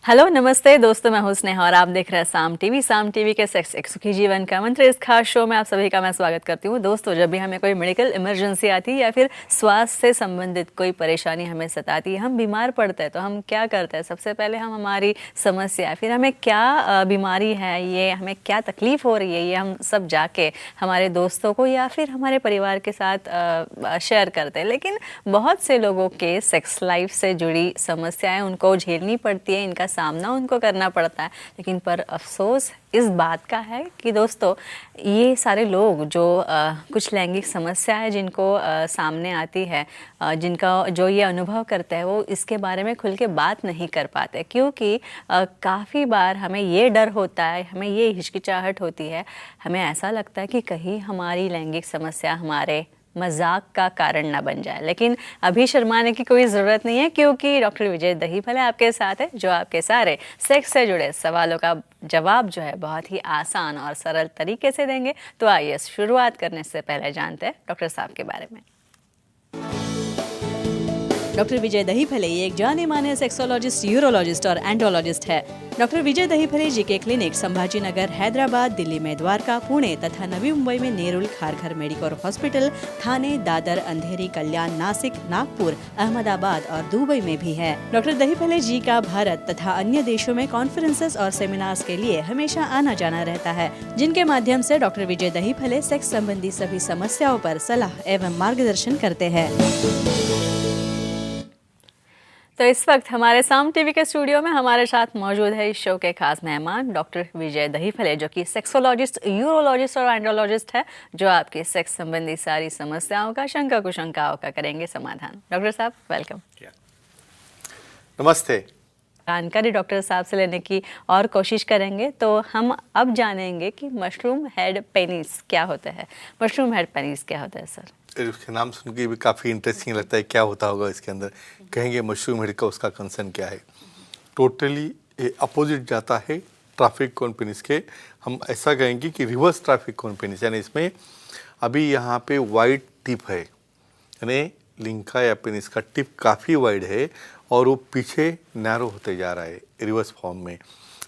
Hello नमस्ते दोस्तों, मैं हूं स्नेहा और आप देख रहे हैं साम टीवी के सेक्स एक सुखी जीवन का मंत्र। इस खास शो में आप सभी का मैं स्वागत करती हूं। दोस्तों, जब भी हमें कोई मेडिकल इमरजेंसी आती है या फिर स्वास्थ्य से संबंधित कोई परेशानी हमें सताती है, हम बीमार पड़ते हैं तो हम क्या करते हैं? सबसे पहले हम हमारी समस्या, फिर हमें क्या बीमारी है, ये हमें क्या तकलीफ हो रही है, ये हम सब जाके हमारे दोस्तों को या फिर हमारे परिवार के साथ शेयर करते हैं। लेकिन बहुत से लोगों के सेक्स लाइफ से जुड़ी समस्याएं उनको झेलनी पड़ती है, इनका सामना उनको करना पड़ता है। लेकिन पर अफसोस इस बात का है कि दोस्तों, ये सारे लोग जो कुछ लैंगिक समस्या है जिनको सामने आती है, जिनका जो ये अनुभव करते हैं, वो इसके बारे में खुल के बात नहीं कर पाते। क्योंकि काफ़ी बार हमें ये डर होता है, हमें ये हिचकिचाहट होती है, हमें ऐसा लगता है कि कहीं हमारी लैंगिक समस्या हमारे मजाक का कारण ना बन जाए। लेकिन अभी शर्माने की कोई ज़रूरत नहीं है, क्योंकि डॉक्टर विजय दहीफले आपके साथ है, जो आपके सारे सेक्स से जुड़े सवालों का जवाब जो है बहुत ही आसान और सरल तरीके से देंगे। तो आइए शुरुआत करने से पहले जानते हैं डॉक्टर साहब के बारे में। डॉक्टर विजय दहीफले ये एक जाने माने सेक्सोलॉजिस्ट, यूरोलॉजिस्ट और एंडोलॉजिस्ट है। डॉक्टर विजय दहीफले जी के क्लिनिक संभाजी नगर, हैदराबाद, दिल्ली में द्वारका, पुणे तथा नवी मुंबई में नेरुल, खारघर मेडिकोर हॉस्पिटल, थाने, दादर, अंधेरी, कल्याण, नासिक, नागपुर, अहमदाबाद और दुबई में भी है। डॉक्टर दहीफले जी का भारत तथा अन्य देशों में कॉन्फ्रेंसेस और सेमिनार्स के लिए हमेशा आना जाना रहता है, जिनके माध्यम से डॉक्टर विजय दहीफले सेक्स संबंधी सभी समस्याओं पर सलाह एवं मार्गदर्शन करते हैं। तो इस वक्त हमारे साम टीवी के स्टूडियो में हमारे साथ मौजूद है इस शो के खास मेहमान डॉक्टर विजय दहीफले, जो कि सेक्सोलॉजिस्ट, यूरोलॉजिस्ट और एंड्रोलॉजिस्ट है, जो आपकी सेक्स संबंधी सारी समस्याओं का, शंका कुशंकाओं का करेंगे समाधान। डॉक्टर साहब, वेलकम। नमस्ते। जानकारी डॉक्टर साहब से लेने की और कोशिश करेंगे। तो हम अब जानेंगे कि मशरूम हेड पेनिस क्या होता है। मशरूम हेड पेनिस क्या होता है सर? इसके नाम सुन के भी काफ़ी इंटरेस्टिंग लगता है, क्या होता होगा इसके अंदर। कहेंगे मशरूम हेड का उसका कंसर्न क्या है। टोटली अपोजिट जाता है ट्रैफिक कोन पेनिस के। हम ऐसा कहेंगे कि रिवर्स ट्रैफिक कोन पेनिस, यानी इसमें अभी यहाँ पे वाइड टिप है, यानी लिंका या पेनिस का टिप काफ़ी वाइड है और वो पीछे नैरो होते जा रहा है रिवर्स फॉर्म में।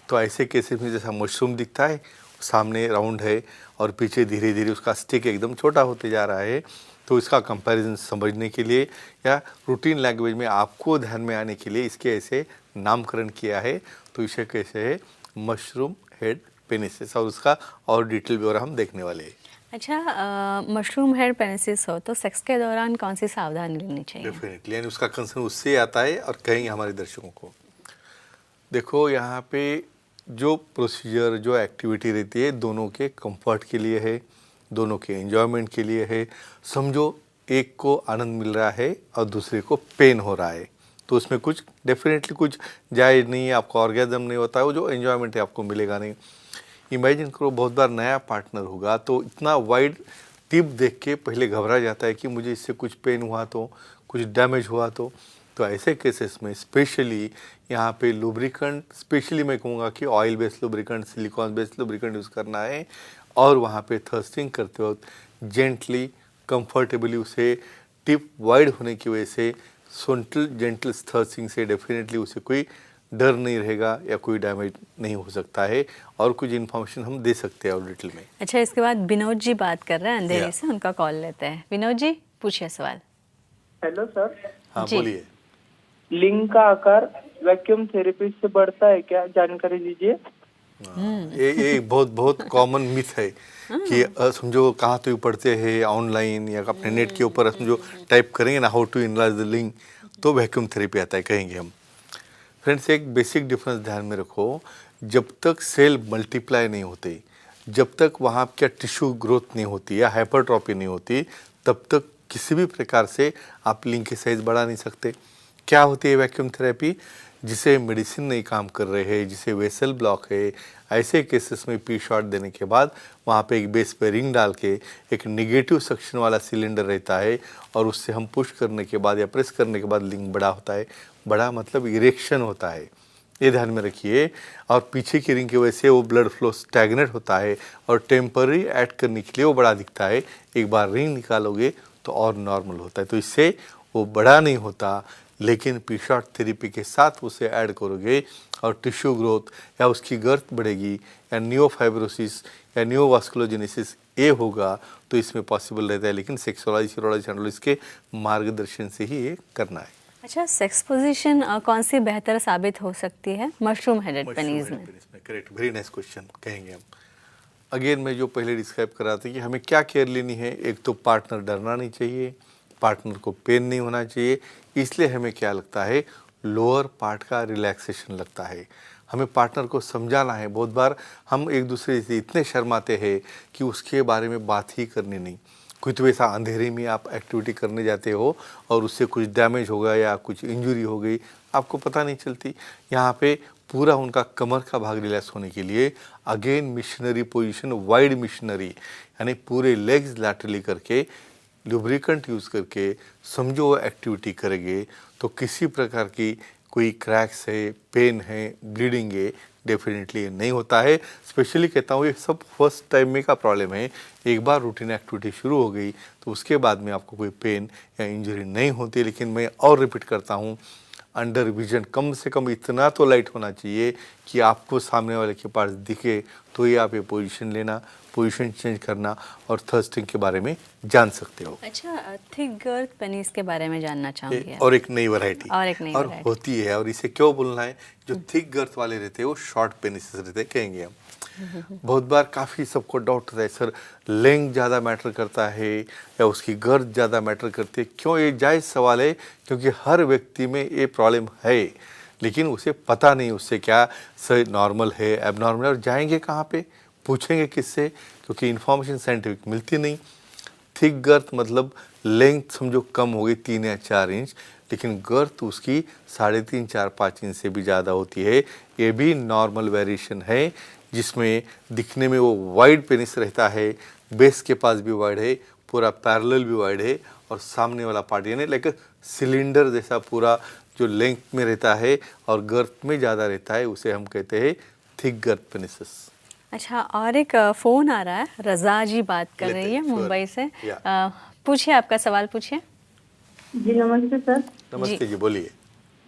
तो ऐसे केसेस में जैसा मशरूम दिखता है, सामने राउंड है और पीछे धीरे धीरे उसका स्टिक एकदम छोटा होते जा रहा है। तो इसका कंपैरिजन समझने के लिए या रूटीन लैंग्वेज में आपको ध्यान में आने के लिए इसके ऐसे नामकरण किया है। तो इसे कैसे है मशरूम हेड पेनिस, और उसका और डिटेल ब्यौरा हम देखने वाले हैं। अच्छा, मशरूम हेड पेनिस हो तो सेक्स के दौरान कौन सी सावधानी लेनी चाहिए? डेफिनेटली, यानी उसका कंसर्न उससे आता है। और कहेंगे हमारे दर्शकों को, देखो यहाँ पे जो प्रोसीजर, जो एक्टिविटी रहती है, दोनों के कंफर्ट के लिए है, दोनों के एंजॉयमेंट के लिए है। समझो एक को आनंद मिल रहा है और दूसरे को पेन हो रहा है, तो उसमें कुछ डेफिनेटली कुछ जायज़ नहीं है। आपको ऑर्गेज़म नहीं होता है, वो जो एंजॉयमेंट है आपको मिलेगा नहीं। इमेजिन करो बहुत बार नया पार्टनर होगा तो इतना वाइड टिप देख के पहले घबरा जाता है कि मुझे इससे कुछ पेन हुआ तो, कुछ डैमेज हुआ तो ऐसे केसेस में स्पेशली यहाँ पे लुब्रिकेंट, स्पेशली मैं कहूँगा कि oil based lubricant, silicon based lubricant use करना है। और वहाँ पे थर्स्टिंग करते वक्त जेंटली, कंफर्टेबली उसे टिप वाइड होने की वजह से जेंटल थर्स्टिंग से डेफिनेटली उसे कोई डर नहीं रहेगा या कोई डैमेज नहीं हो सकता है। और कुछ इन्फॉर्मेशन हम दे सकते हैं और डिटेल में। अच्छा, इसके बाद विनोद जी बात कर रहे हैं अंधेरी से, उनका कॉल लेते हैं। विनोद जी, पूछिए सवाल। Hello sir. हाँ बोलिए। लिंग का आकार वैक्यूम थेरेपी से बढ़ता है क्या, जानकारी दीजिए। ये बहुत कॉमन मिथ है कि समझो कहाँ तो पढ़ते हैं ऑनलाइन या अपने नेट के ऊपर, समझो टाइप करेंगे ना हाउ टू इनलार्ज द लिंग तो वैक्यूम थेरेपी आता है, कहेंगे हम। फ्रेंड्स, एक बेसिक डिफरेंस ध्यान में रखो। जब तक सेल मल्टीप्लाई नहीं होते, जब तक वहाँ क्या टिश्यू ग्रोथ नहीं होती या हाइपरट्रॉफी नहीं होती, तब तक किसी भी प्रकार से आप लिंग की साइज बढ़ा नहीं सकते। क्या होती है वैक्यूम थेरेपी? जिसे मेडिसिन नहीं काम कर रहे हैं, जिसे वेसल ब्लॉक है, ऐसे केसेस में पी शॉट देने के बाद वहाँ पे एक बेस पे रिंग डाल के एक निगेटिव सक्शन वाला सिलेंडर रहता है और उससे हम पुश करने के बाद या प्रेस करने के बाद लिंग बड़ा होता है। बड़ा मतलब इरेक्शन होता है, ये ध्यान में रखिए। और पीछे की रिंग की वजह से वो ब्लड फ्लो स्टैग्नेट होता है और टेम्पररी ऐड करने के लिए वो बड़ा दिखता है। एक बार रिंग निकालोगे तो और नॉर्मल होता है। तो इससे वो बड़ा नहीं होता, लेकिन पी-शॉट थेरेपी के साथ उसे ऐड करोगे और टिश्यू ग्रोथ या उसकी गर्थ बढ़ेगी या नियोफाइब्रोसिस या नियोवास्कुलोजेनेसिस ये होगा तो इसमें पॉसिबल रहता है, लेकिन सेक्सोलॉजी, सीरोलॉजी, एंड्रोलॉजी के मार्गदर्शन से ही ये करना है। अच्छा, सेक्स पोजीशन कौन सी बेहतर साबित हो सकती है मशरूम हेडेड पेनिस में? करेक्ट, वेरी नाइस क्वेश्चन कहेंगे हम। अगेन मैं जो पहले डिस्क्राइब कर रहा था कि हमें क्या केयर लेनी है। एक तो पार्टनर डरना नहीं चाहिए, पार्टनर को पेन नहीं होना चाहिए, इसलिए हमें क्या लगता है लोअर पार्ट का रिलैक्सेशन लगता है। हमें पार्टनर को समझाना है। बहुत बार हम एक दूसरे से इतने शर्माते हैं कि उसके बारे में बात ही करनी नहीं। कोई तो ऐसा अंधेरे में आप एक्टिविटी करने जाते हो और उससे कुछ डैमेज हो गया या कुछ इंजरी हो गई, आपको पता नहीं चलती। यहाँ पे पूरा उनका कमर का भाग रिलैक्स होने के लिए again missionary position, wide missionary, यानी पूरे लेग्स लैटरली करके लुब्रिकेंट यूज़ करके समझो एक्टिविटी करेंगे तो किसी प्रकार की कोई क्रैक्स है, पेन है, ब्लीडिंग है, डेफिनेटली नहीं होता है। स्पेशली कहता हूँ ये सब फर्स्ट टाइम में का प्रॉब्लम है। एक बार रूटीन एक्टिविटी शुरू हो गई तो उसके बाद में आपको कोई पेन या इंजरी नहीं होती। लेकिन मैं और रिपीट करता हूँ, अंडर विजन कम से कम इतना तो लाइट होना चाहिए कि आपको सामने वाले के पास दिखे, तो ये आप ये पोजीशन लेना, पोजीशन चेंज करना और थर्स्टिंग के बारे में जान सकते हो। अच्छा, थिक गर्थ पेनिस के बारे में जानना चाहूँगी। और एक नई वैरायटी और होती है, और इसे क्यों बोलना है, जो थिक गर्थ वाले रहते हैं वो शॉर्ट पेनिस रहते हैं कहेंगे हम। बहुत बार काफ़ी सबको डाउट होता है, सर लेंथ ज़्यादा मैटर करता है या उसकी गर्थ ज़्यादा मैटर करती है। क्यों, ये जायज़ सवाल है, क्योंकि हर व्यक्ति में ये प्रॉब्लम है, लेकिन उसे पता नहीं उससे क्या सही नॉर्मल है, एबनॉर्मल है, और जाएंगे कहाँ पे, पूछेंगे किससे, क्योंकि इन्फॉर्मेशन साइंटिफिक मिलती नहीं। थिक गर्थ मतलब लेंथ समझो कम हो गई 3 या 4 इंच, लेकिन गर्थ उसकी 3.5, 4, 5 इंच से भी ज़्यादा होती है। ये भी नॉर्मल वेरिएशन है, जिसमें दिखने में वो वाइड पेनिस रहता है, बेस के पास भी वाइड है, पूरा पैरेलल भी वाइड है, और सामने वाला पार्ट यानी लाइक सिलेंडर जैसा पूरा जो लेंथ में रहता है और गर्थ में ज़्यादा रहता है, उसे हम कहते हैं थिक गर्थ पेनिसेस। अच्छा, और एक फ़ोन आ रहा है, रज़ा जी बात कर रही है मुंबई से। पूछिए, आपका सवाल पूछिए। जी नमस्ते सर। नमस्ते जी, बोलिए।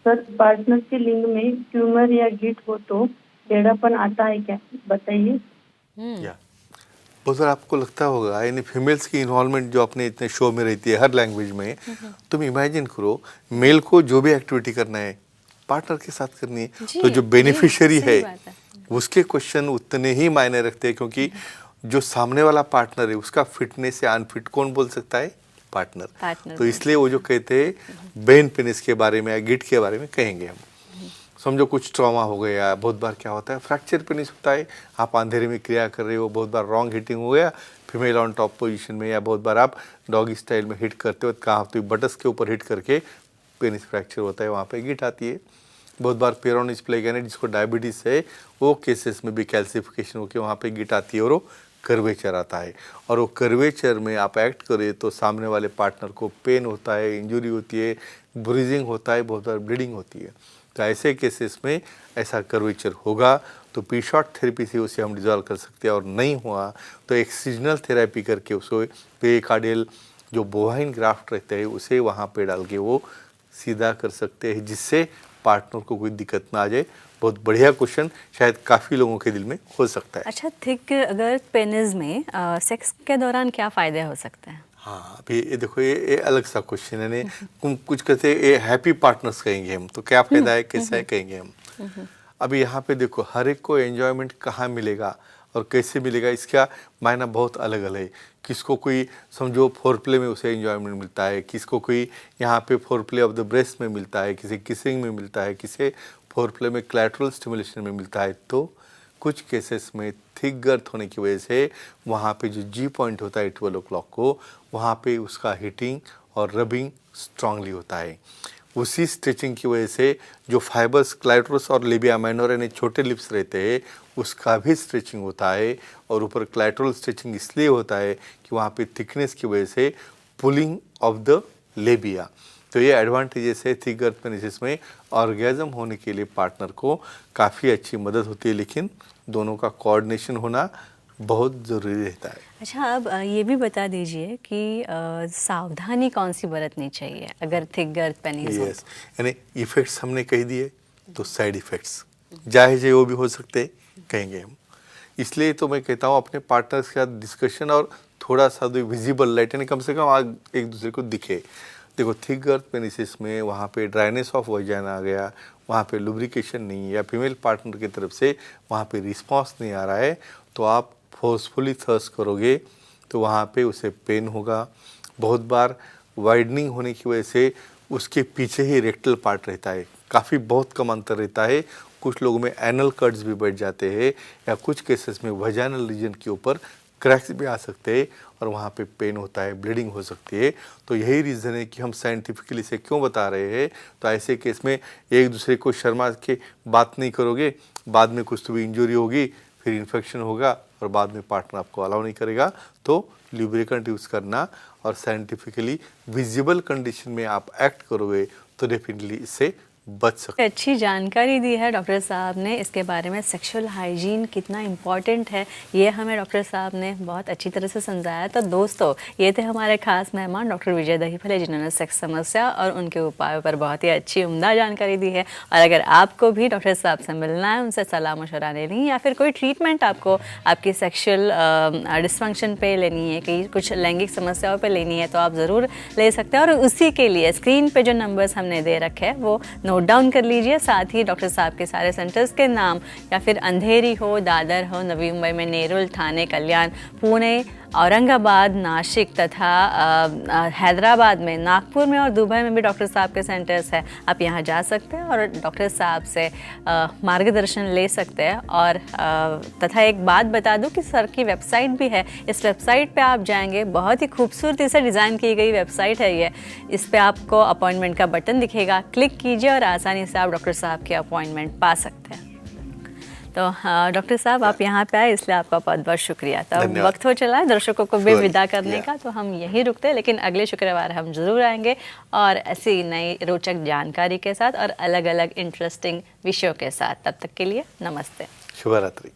सर, पार्टनर के लिंग में ट्यूमर या गिट हो तो टेढ़ापन आता है क्या, बताइए। या बहुत बार आपको लगता होगा, यानी फीमेल्स की इन्वॉल्वमेंट जो अपने इतने शो में रहती है हर लैंग्वेज में, तुम इमेजिन करो मेल को जो भी एक्टिविटी करना है पार्टनर के साथ करनी है, तो जो बेनिफिशियरी है उसके क्वेश्चन उतने ही मायने रखते हैं, क्योंकि जो सामने वाला पार्टनर है उसका फिटनेस या अनफिट कौन बोल सकता है, पार्टनर। तो इसलिए वो जो कहते हैं बेन पेनिस के बारे में या गिट के बारे में कहेंगे हम। समझो कुछ ट्रॉमा हो गया, बहुत बार क्या होता है फ्रैक्चर पेनिस होता है, आप अंधेरे में क्रिया कर रहे हो, बहुत बार रॉन्ग हिटिंग हो गया फीमेल ऑन टॉप पोजीशन में, या बहुत बार आप डॉगी स्टाइल में हिट करते हो, कहाँ तो बटस के ऊपर हिट करके पेनिस फ्रैक्चर होता है, वहाँ पे गिट आती है। बहुत बार पेरोनिस प्लेग यानी जिसको डायबिटीज़ है वो केसेस में भी कैल्सिफिकेशन होकर वहाँ पे गिट आती है और वो कर्वेचर आता है, और वो कर्वेचर में आप एक्ट करें तो सामने वाले पार्टनर को पेन होता है, इंजरी होती है, ब्रीजिंग होता है, बहुत बार ब्लीडिंग होती है। तो ऐसे केसेस में ऐसा कर्वेचर होगा तो पी-शॉट थेरेपी से उसे हम डिजॉल्व कर सकते हैं, और नहीं हुआ तो एक्सिजनल थेरेपी करके उसको पेरिकार्डियल जो बोवाइन ग्राफ्ट रहते हैं उसे वहाँ पे डाल के वो सीधा कर सकते हैं, जिससे पार्टनर को कोई दिक्कत ना आ जाए। बहुत बढ़िया क्वेश्चन, शायद काफ़ी लोगों के दिल में हो सकता है। अच्छा, थिक अगर पेनिस में सेक्स के दौरान क्या फ़ायदे हो सकते हैं? हाँ, अभी ये देखो ये अलग सा क्वेश्चन है, यानी कुछ कहते हैं ये हैप्पी पार्टनर्स कहेंगे हम, तो क्या फ़ायदा है, कैसा है कहेंगे हम। अभी यहाँ पे देखो हर एक को एंजॉयमेंट कहाँ मिलेगा और कैसे मिलेगा, इसका मायना बहुत अलग अलग है। किसको कोई समझो फोर प्ले में उसे एंजॉयमेंट मिलता है, किसको कोई यहाँ पे four play of the breast में मिलता है, किसी किसिंग में मिलता है, किसी फोर प्ले में क्लैटरल स्टिमुलेशन में मिलता है। तो कुछ केसेस में थिक गर्थ होने की वजह से वहाँ पे जो जी पॉइंट होता है 12 o'clock को, वहाँ पे उसका हिटिंग और रबिंग स्ट्रांगली होता है। उसी स्ट्रेचिंग की वजह से जो फाइबर्स क्लाइटोरस और लेबिया माइनर यानी छोटे लिप्स रहते हैं उसका भी स्ट्रेचिंग होता है, और ऊपर क्लाइटोरल स्ट्रेचिंग इसलिए होता है कि वहाँ पे थिकनेस की वजह से पुलिंग ऑफ द लेबिया। तो ये एडवांटेजेस है थिक गर्थ पेनिस में। ऑर्गेज़म होने के लिए पार्टनर को काफ़ी अच्छी मदद होती है, लेकिन दोनों का कोऑर्डिनेशन होना बहुत ज़रूरी रहता है। अच्छा, अब ये भी बता दीजिए कि सावधानी कौन सी बरतनी चाहिए अगर थिक गर्थ पेनिस हो? यस, यानी इफ़ेक्ट्स हमने कह दिए, तो साइड इफ़ेक्ट्स जायज़ है वो भी हो सकते हैं, कहेंगे हम। इसलिए तो मैं कहता हूँ अपने पार्टनर्स के साथ डिस्कशन और थोड़ा सा विजिबल लाइट, यानी कम से कम आग एक दूसरे को दिखे। देखो थिक गर्थ पेनिस में वहाँ पे ड्राइनेस ऑफ वजाइना आ गया, वहाँ पे लुब्रिकेशन नहीं है, या फीमेल पार्टनर की तरफ से वहाँ पे रिस्पॉन्स नहीं आ रहा है, तो आप फोर्सफुली थर्स्ट करोगे तो वहाँ पे उसे पेन होगा। बहुत बार वाइडनिंग होने की वजह से उसके पीछे ही रेक्टल पार्ट रहता है, काफ़ी बहुत कम अंतर रहता है। कुछ लोगों में एनल कट्स भी बैठ जाते हैं, या कुछ केसेस में वजाइनल रीजन के ऊपर क्रैक्स भी आ सकते हैं और वहाँ पे पेन होता है, ब्लीडिंग हो सकती है। तो यही रीज़न है कि हम साइंटिफिकली से क्यों बता रहे हैं। तो ऐसे केस में एक दूसरे को शर्मा के बात नहीं करोगे, बाद में कुछ तो भी इंजरी होगी, फिर इन्फेक्शन होगा और बाद में पार्टनर आपको अलाउ नहीं करेगा। तो ल्यूब्रिकेंट यूज़ करना और साइंटिफिकली विजिबल कंडीशन में आप एक्ट करोगे तो डेफिनेटली इससे बच सकते। अच्छी जानकारी दी है डॉक्टर साहब ने इसके बारे में, सेक्सुअल हाइजीन कितना इम्पॉर्टेंट है ये हमें डॉक्टर साहब ने बहुत अच्छी तरह से समझाया। तो दोस्तों, ये थे हमारे खास मेहमान डॉक्टर विजय दहीफले, जिन्होंने सेक्स समस्या और उनके उपायों पर बहुत ही अच्छी उम्दा जानकारी दी है। और अगर आपको भी डॉक्टर साहब से मिलना है, उनसे सलाह मशवरा लेनी है, या फिर कोई ट्रीटमेंट आपको आपकी सेक्शुअल डिसफंक्शन पे लेनी है, कहीं कुछ लैंगिक समस्याओं पे लेनी है, तो आप ज़रूर ले सकते हैं। और उसी के लिए स्क्रीन पे जो नंबर्स हमने दे रखे हैं वो नोट डाउन कर लीजिए। साथ ही डॉक्टर साहब के सारे सेंटर्स के नाम, या फिर अंधेरी हो, दादर हो, नवी मुंबई में नेरुल, ठाणे, कल्याण, पुणे, औरंगाबाद, नासिक तथा हैदराबाद में, नागपुर में और दुबई में भी डॉक्टर साहब के सेंटर्स हैं। आप यहाँ जा सकते हैं और डॉक्टर साहब से मार्गदर्शन ले सकते हैं। और तथा एक बात बता दूं कि सर की वेबसाइट भी है, इस वेबसाइट पे आप जाएंगे, बहुत ही खूबसूरती से डिज़ाइन की गई वेबसाइट है ये। इस पे आपको अपॉइंटमेंट का बटन दिखेगा, क्लिक कीजिए और आसानी से आप डॉक्टर साहब की अपॉइंटमेंट पा सकते हैं। तो डॉक्टर साहब, आप यहाँ पे आए इसलिए आपका बहुत बहुत शुक्रिया। तो अब वक्त हो चला है दर्शकों को भी विदा करने का, तो हम यहीं रुकते हैं, लेकिन अगले शुक्रवार हम जरूर आएंगे और ऐसी नई रोचक जानकारी के साथ और अलग अलग इंटरेस्टिंग विषयों के साथ। तब तक के लिए नमस्ते, शुभ रात्रि।